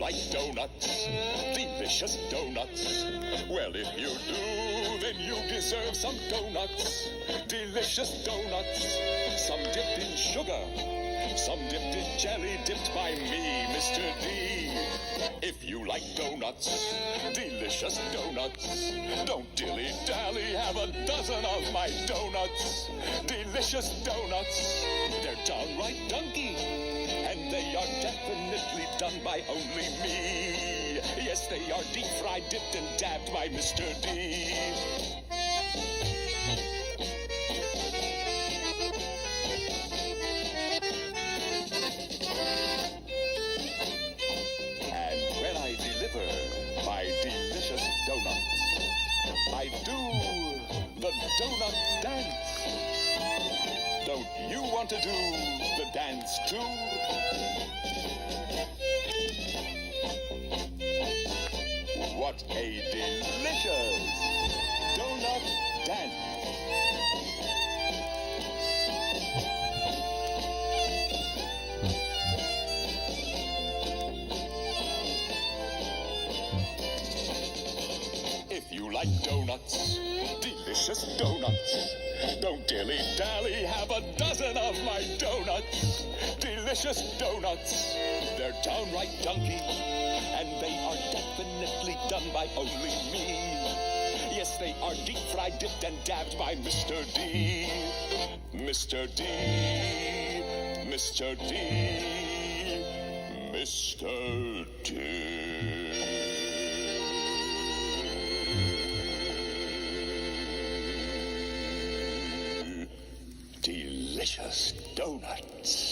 like donuts? Delicious donuts. Well, if you do, then you deserve some donuts. Delicious donuts. Some dipped in sugar, some dipped in jelly, dipped by me, Mr. D. If you like donuts, delicious donuts, don't dilly-dally, have a dozen of my donuts. Delicious donuts, they're downright dunky, and they are definitely done by only me. Yes, they are deep-fried, dipped and dabbed by Mr. D. My delicious donuts, I do the donut dance. Don't you want to do the dance too? What a delicious donut dance. If you like donuts, delicious donuts, don't dilly-dally, have a dozen of my donuts. Delicious donuts, they're downright dunky, and they are definitely done by only me. Yes, they are deep-fried, dipped and dabbed by Mr. D. Mr. D. Mr. D. Mr. D. Delicious donuts.